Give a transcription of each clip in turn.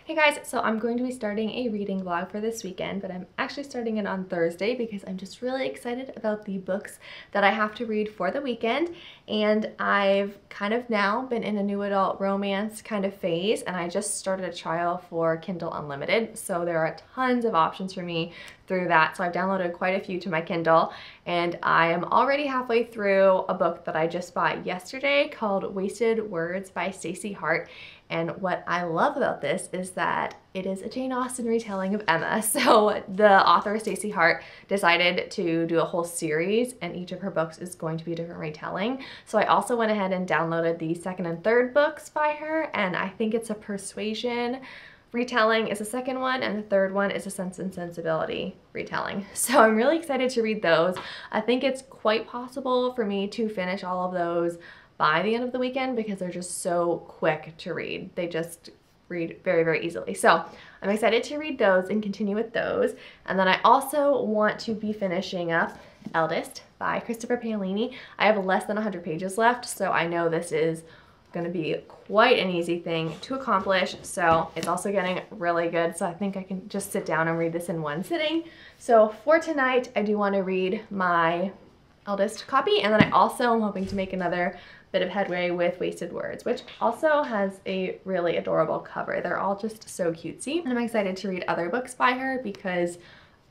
Hey guys, so I'm going to be starting a reading vlog for this weekend, but I'm actually starting it on Thursday because I'm just really excited about the books that I have to read for the weekend. And I've kind of now been in a new adult romance kind of phase, and I just started a trial for Kindle Unlimited. So there are tons of options for me through that. So I've downloaded quite a few to my Kindle, and I am already halfway through a book that I just bought yesterday called Wasted Words by Stacey Hart. And what I love about this is that it is a Jane Austen retelling of Emma. So the author, Stacey Hart, decided to do a whole series, and each of her books is going to be a different retelling. So I also went ahead and downloaded the second and third books by her, and I think it's a Persuasion retelling is the second one, and the third one is a Sense and Sensibility retelling. So I'm really excited to read those. I think it's quite possible for me to finish all of those by the end of the weekend because they're just so quick to read. They just read very, very easily. So I'm excited to read those and continue with those. And then I also want to be finishing up Eldest by Christopher Paolini. I have less than 100 pages left, so I know this is going to be quite an easy thing to accomplish. So it's also getting really good, so I think I can just sit down and read this in one sitting. So for tonight, I do want to read my Eldest copy, and then I also am hoping to make another bit of headway with Wasted Words, which also has a really adorable cover. They're all just so cutesy, and I'm excited to read other books by her because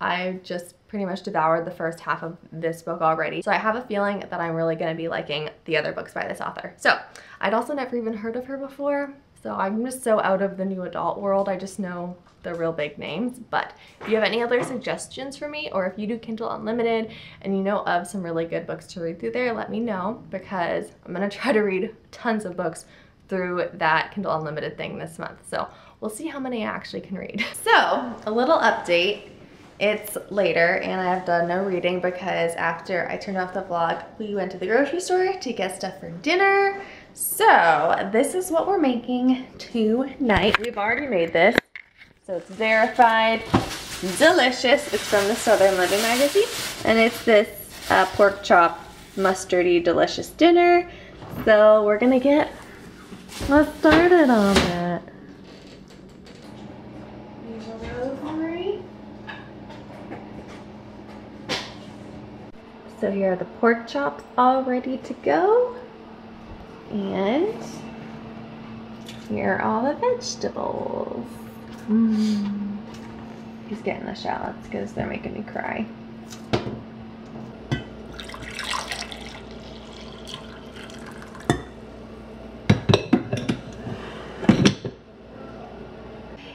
I just pretty much devoured the first half of this book already. So I have a feeling that I'm really going to be liking the other books by this author. So I'd also never even heard of her before, so I'm just so out of the new adult world. I just know the real big names. But if you have any other suggestions for me, or if you do Kindle Unlimited and you know of some really good books to read through there, let me know, because I'm gonna try to read tons of books through that Kindle Unlimited thing this month. So we'll see how many I actually can read. So a little update. It's later and I have done no reading because after I turned off the vlog, we went to the grocery store to get stuff for dinner. So this is what we're making tonight. We've already made this. So it's verified, delicious. It's from the Southern Living magazine, and it's this pork chop, mustardy, delicious dinner. So we're gonna get started on that. Rosemary. So here are the pork chops all ready to go, and here are all the vegetables. He's getting the shallots because they're making me cry.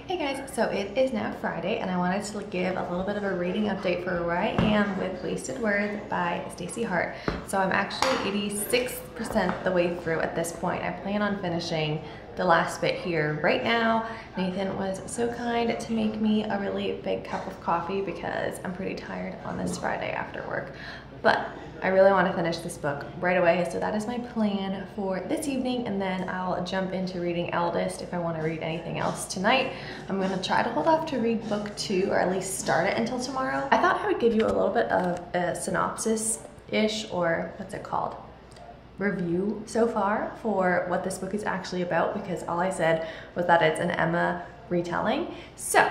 Hey guys, so it is now Friday, and I wanted to give a little bit of a reading update for where I am with Wasted Words by Stacey Hart. So I'm actually 86% the way through at this point. I plan on finishing the last bit here right now. Nathan was so kind to make me a really big cup of coffee because I'm pretty tired on this Friday after work. But I really want to finish this book right away, so that is my plan for this evening, and then I'll jump into reading Eldest if I want to read anything else tonight. I'm going to try to hold off to read book 2, or at least start it until tomorrow. I thought I would give you a little bit of a synopsis-ish, or what's it called? Review so far for what this book is actually about, because all I said was that it's an Emma retelling. So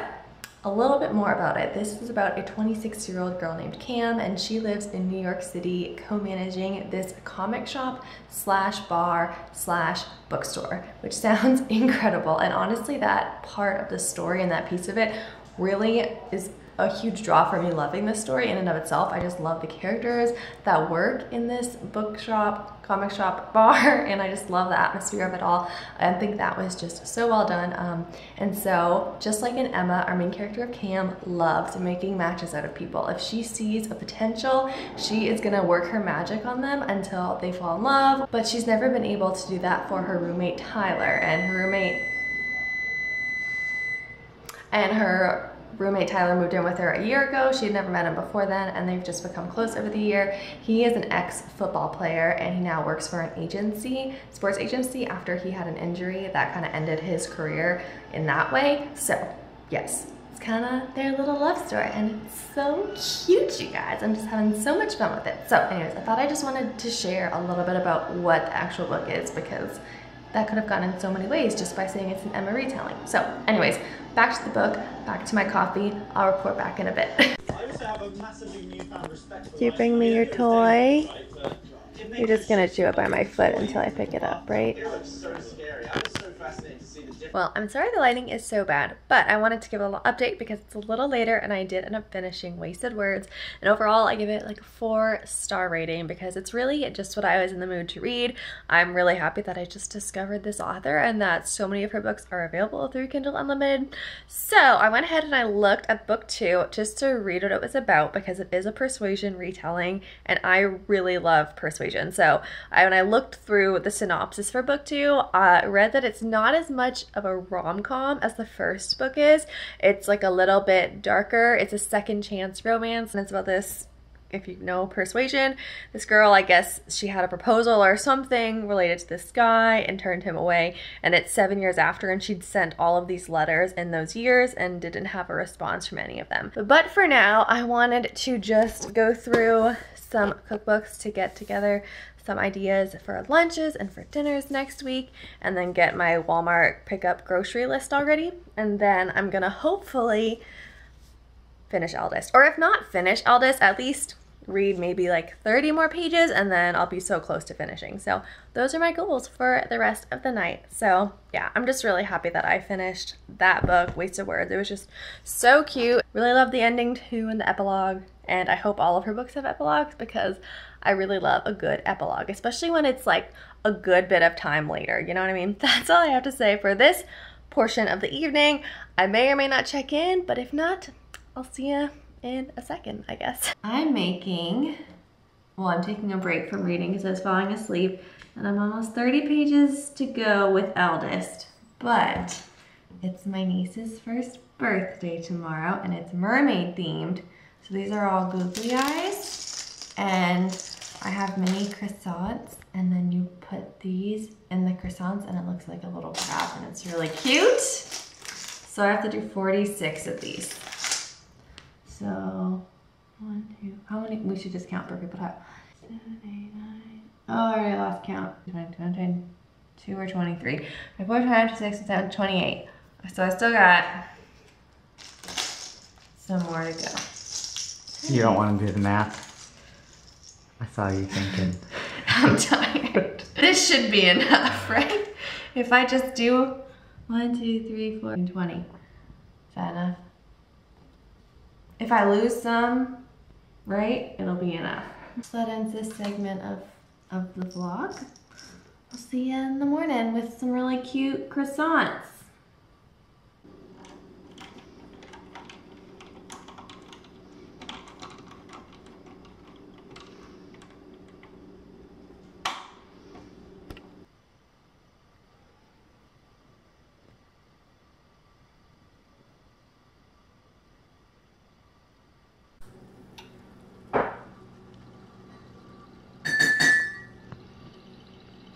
a little bit more about it. This is about a 26-year-old girl named Cam, and she lives in New York City co-managing this comic shop slash bar slash bookstore, which sounds incredible. And honestly, that part of the story and that piece of it really is a huge draw for me loving this story in and of itself. I just love the characters that work in this bookshop, comic shop, bar, and I just love the atmosphere of it all. I think that was just so well done. And so, just like in Emma, our main character of Cam loves making matches out of people. If she sees a potential, she is gonna work her magic on them until they fall in love, but she's never been able to do that for her roommate Tyler, and her roommate Tyler moved in with her a year ago. She had never met him before then, and they've just become close over the year. He is an ex-football player, and he now works for an agency, sports agency, after he had an injury that kind of ended his career in that way. So yes, it's kind of their little love story, and it's so cute, you guys. I'm just having so much fun with it. So anyways, I thought I just wanted to share a little bit about what the actual book is, because that could have gone in so many ways just by saying it's an Emma retelling. So anyways, back to the book, back to my coffee. I'll report back in a bit. Do you bring me your toy? You're just gonna chew it by my foot until I pick it up, right? Well, I'm sorry the lighting is so bad, but I wanted to give a little update because it's a little later and I did end up finishing Wasted Words. And overall, I give it like a 4-star rating because it's really just what I was in the mood to read. I'm really happy that I just discovered this author and that so many of her books are available through Kindle Unlimited. So I went ahead and I looked at book 2 just to read what it was about because it is a persuasion retelling and I really love persuasion. So when I looked through the synopsis for book 2, I read that it's not as much of a rom-com as the first book is. It's like a little bit darker. It's a second chance romance and it's about this, if you know persuasion, this girl, I guess she had a proposal or something related to this guy and turned him away, and it's 7 years after and she'd sent all of these letters in those years and didn't have a response from any of them. But for now, I wanted to just go through some cookbooks to get together some ideas for lunches and for dinners next week, and then get my Walmart pickup grocery list already. And then I'm gonna hopefully finish Eldest, or if not finish Eldest, at least read maybe like 30 more pages, and then I'll be so close to finishing. So those are my goals for the rest of the night. So yeah, I'm just really happy that I finished that book, Wasted Words. It was just so cute. Really love the ending too and the epilogue, and I hope all of her books have epilogues because I really love a good epilogue, especially when it's like a good bit of time later, you know what I mean? That's all I have to say for this portion of the evening. I may or may not check in, but if not, I'll see you in a second, I guess. I'm taking a break from reading because I was falling asleep, and I'm almost 30 pages to go with Eldest, but it's my niece's first birthday tomorrow and it's mermaid themed. So these are all googly eyes, and I have mini croissants, and then you put these in the croissants and it looks like a little crab and it's really cute. So I have to do 46 of these. So 1, 2, how many? We should just count for people to have. 7, 8, 9. Oh, I already lost count. 22 or 23. 24, 25, 26, 27, 28. So I still got some more to go. You don't want to do the math? I saw you thinking. I'm tired. This should be enough, right? If I just do 1, 2, 3, 4, 20. Is that enough? If I lose some, right, it'll be enough. So that ends this segment of the vlog. I'll see you in the morning with some really cute croissants.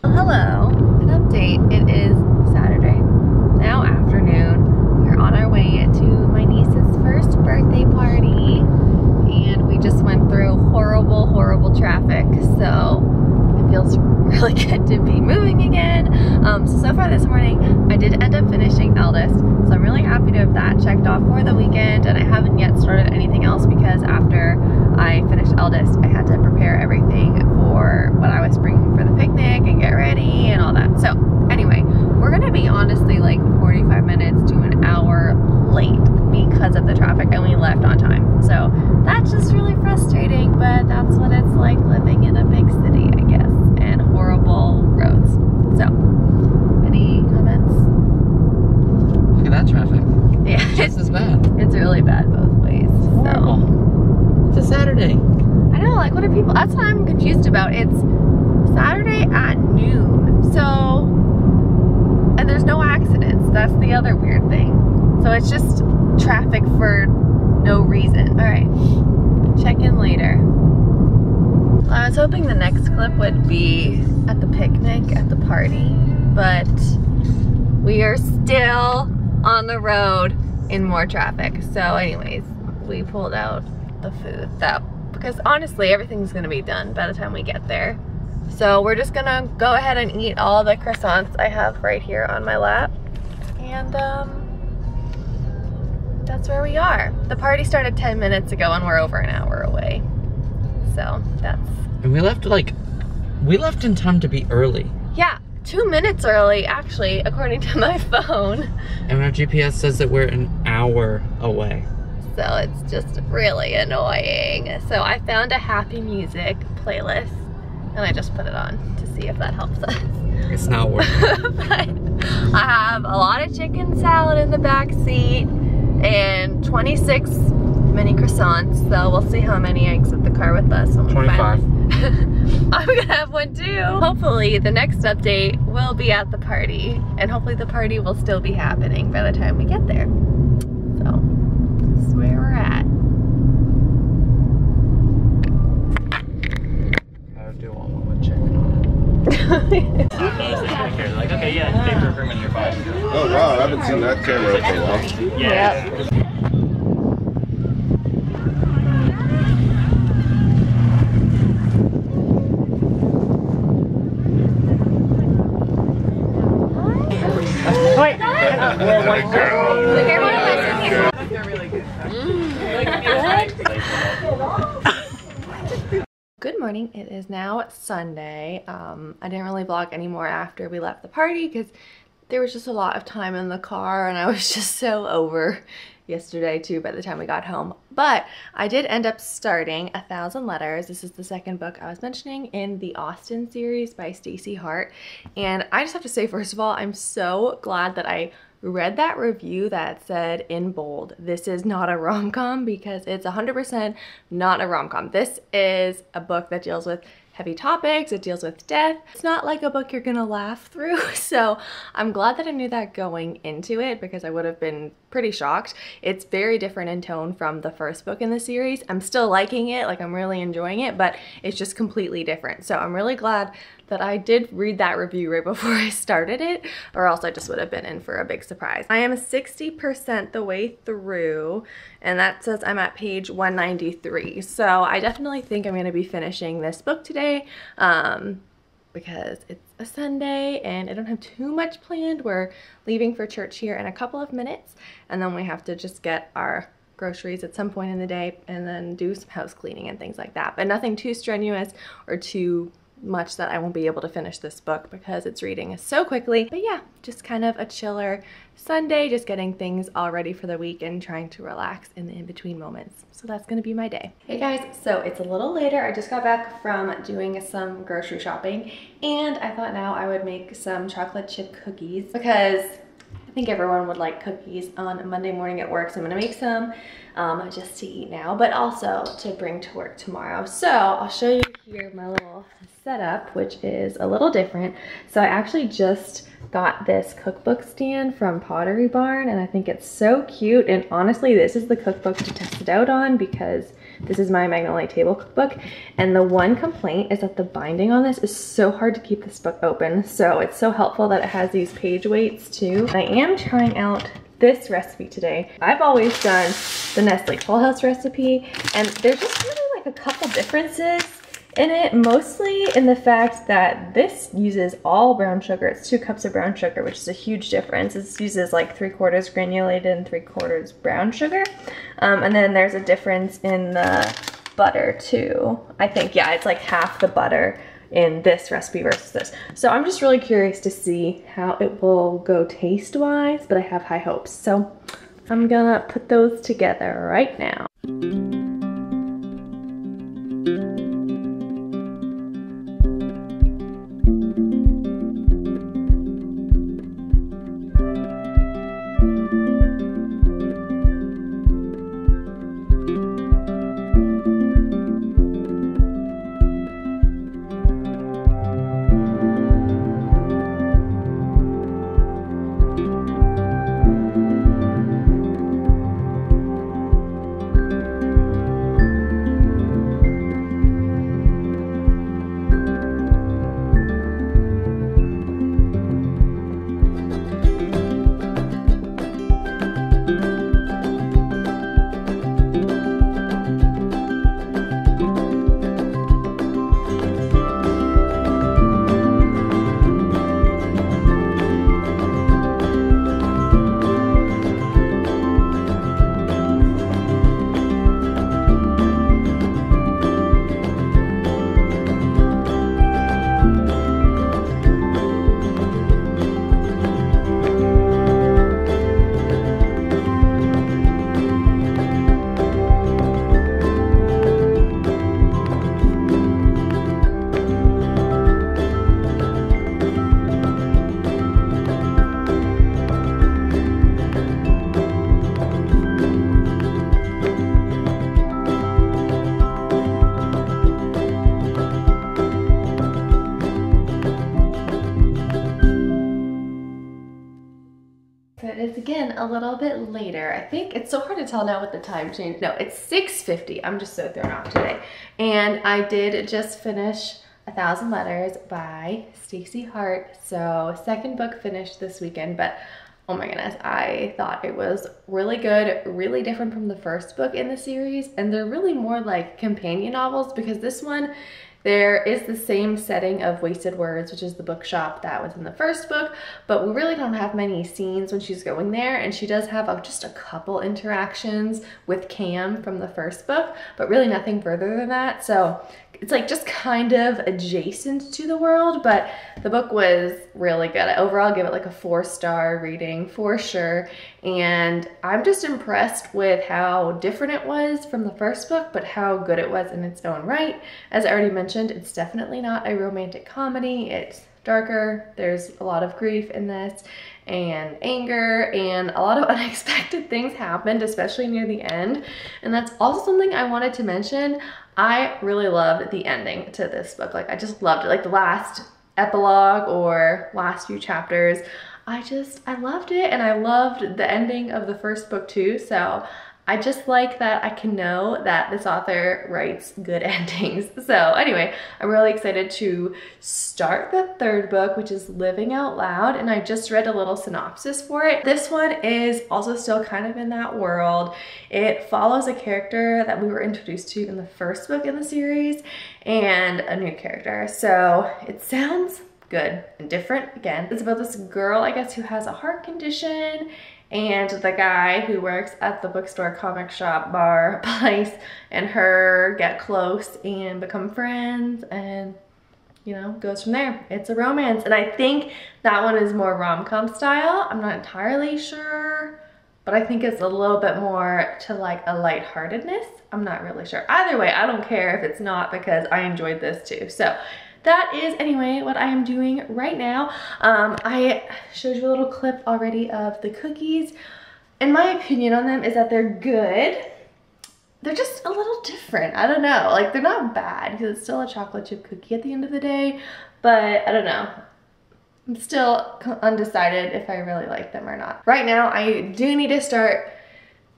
Hello, an update. It is Saturday, now afternoon. We're on our way to my niece's first birthday party, and we just went through horrible traffic, so it feels really good to be moving again. So far this morning, I did end up finishing Eldest, so I'm really happy to have that checked off for the weekend, and I haven't yet started anything else because after I finished Eldest, I had to prepare everything for what I was bringing for the picnic and get ready and all that. So anyway, we're gonna be honestly like 45 minutes to an hour late because of the traffic, and we left on time. So that's just really frustrating, but that's what it's like living in a big city, I guess, and horrible roads. So, any comments? Look at that traffic. Yeah. Just as bad. It's really bad both ways. Horrible. So. It's a Saturday. I know, like what are people, that's what I'm confused about. It's Saturday at noon, so, and there's no accidents. That's the other weird thing. So it's just traffic for no reason. All right, check in later. I was hoping the next clip would be at the picnic, at the party, but we are still on the road in more traffic. So anyways, we pulled out the food, because honestly everything's gonna be done by the time we get there. So we're just gonna go ahead and eat all the croissants I have right here on my lap. And that's where we are. The party started 10 minutes ago and we're over an hour away. So that's... And we left in time to be early. Yeah, 2 minutes early actually, according to my phone. And our GPS says that we're an hour away. So it's just really annoying. So I found a happy music playlist and I just put it on to see if that helps us. It's not working. But I have a lot of chicken salad in the back seat and 26 mini croissants. So we'll see how many exit the car with us. 25. I'm gonna have one too. Hopefully the next update will be at the party and hopefully the party will still be happening by the time we get there. So that's where we're at. I do want one with chicken on it. Like, okay, yeah, paper agreement, you're fine. Oh wow, I haven't seen that camera for a while. Yeah. Yep. Wait! We're a white girl. They're really good. Good morning. It is now Sunday. I didn't really vlog anymore after we left the party because there was just a lot of time in the car and I was just so over yesterday too by the time we got home. But I did end up starting 1,000 Letters. This is the second book I was mentioning in the Austen series by Stacey Hart. And I just have to say, first of all, I'm so glad that I read that review that said in bold, this is not a rom-com, because it's 100% not a rom-com. This is a book that deals with heavy topics, it deals with death. It's not like a book you're gonna laugh through. So I'm glad that I knew that going into it because I would have been pretty shocked. It's very different in tone from the first book in the series. I'm still liking it, like I'm really enjoying it, but it's just completely different. So I'm really glad that I did read that review right before I started it, or else I just would have been in for a big surprise. I am 60% the way through, and that says I'm at page 193. So I definitely think I'm gonna be finishing this book today because it's a Sunday and I don't have too much planned. We're leaving for church here in a couple of minutes, and then we have to just get our groceries at some point in the day and then do some house cleaning and things like that. But nothing too strenuous or too much that I won't be able to finish this book because it's reading so quickly. But yeah, just kind of a chiller Sunday, just getting things all ready for the week and trying to relax in the in-between moments. So that's gonna be my day. Hey guys, so it's a little later. I just got back from doing some grocery shopping and I thought now I would make some chocolate chip cookies because I think everyone would like cookies on a Monday morning at work. So I'm gonna make some just to eat now, but also to bring to work tomorrow. So I'll show you here my little setup, which is a little different. So I actually just got this cookbook stand from Pottery Barn and I think it's so cute. And honestly, this is the cookbook to test it out on because this is my Magnolia Table cookbook. And the one complaint is that the binding on this is so hard to keep this book open. So it's so helpful that it has these page weights too. I am trying out this recipe today. I've always done the Nestle Full House recipe and there's just really like a couple differences in it, mostly in the fact that this uses all brown sugar. It's 2 cups of brown sugar, which is a huge difference. It uses like 3/4 granulated and 3/4 brown sugar. And then there's a difference in the butter too. I think, yeah, it's like half the butter in this recipe versus this. So I'm just really curious to see how it will go taste-wise, but I have high hopes. So I'm gonna put those together right now. a little bit later. I think it's so hard to tell now with the time change. No, it's 6:50. I'm just so thrown off today. And I did just finish 1,000 Letters by Stacey Hart. So second book finished this weekend, but oh my goodness, I thought it was really good, really different from the first book in the series. And they're really more like companion novels, because this one, there is the same setting of Wasted Words, which is the bookshop that was in the first book, but we really don't have many scenes when she's going there, and she does have just a couple interactions with Cam from the first book, but really nothing further than that. So it's like just kind of adjacent to the world, but the book was really good. I overall give it like a 4-star reading for sure, and I'm just impressed with how different it was from the first book, but how good it was in its own right. As I already mentioned, it's definitely not a romantic comedy. It's darker. There's a lot of grief in this and anger, and a lot of unexpected things happened, especially near the end. And that's also something I wanted to mention. I really loved the ending to this book. Like, I just loved it. Like the last epilogue or last few chapters, I loved it, and I loved the ending of the first book too. So I just like that I can know that this author writes good endings. So anyway, I'm really excited to start the third book, which is Living Out Loud, and I just read a little synopsis for it. This one is also still kind of in that world. It follows a character that we were introduced to in the first book in the series and a new character. So it sounds good and different. Again, it's about this girl, I guess, who has a heart condition, and the guy who works at the bookstore, comic shop, bar place, and her get close and become friends, and you know, goes from there. It's a romance, and I think that one is more rom-com style. I'm not entirely sure, but I think it's a little bit more to like a lightheartedness. I'm not really sure. Either way, I don't care if it's not, because I enjoyed this too. So that is, anyway, what I am doing right now. I showed you a little clip already of the cookies. And my opinion on them is that they're good. They're just a little different. I don't know. Like, they're not bad, because it's still a chocolate chip cookie at the end of the day. But I don't know. I'm still undecided if I really like them or not. Right now, I do need to start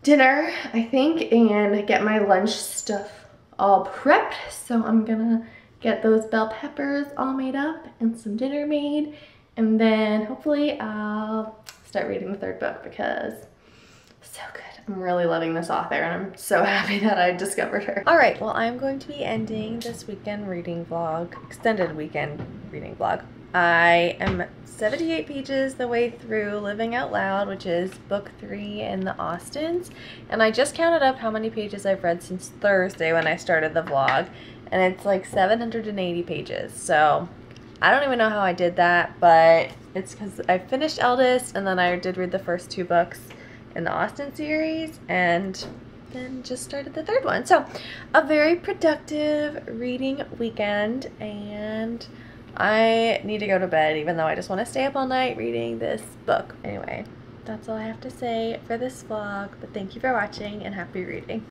dinner, I think, and get my lunch stuff all prepped. So I'm gonna get those bell peppers all made up and some dinner made, and then hopefully I'll start reading the third book, because it's so good. I'm really loving this author, and I'm so happy that I discovered her. All right, well, I'm going to be ending this weekend reading vlog, extended weekend reading vlog. I am 78 pages the way through Living Out Loud, which is book 3 in the Austins, and I just counted up how many pages I've read since Thursday when I started the vlog, and it's like 780 pages. So I don't even know how I did that, but it's because I finished Eldest, and then I did read the first 2 books in the Austen series, and then just started the third one. So a very productive reading weekend, and I need to go to bed, even though I just want to stay up all night reading this book. Anyway, that's all I have to say for this vlog, but thank you for watching, and happy reading.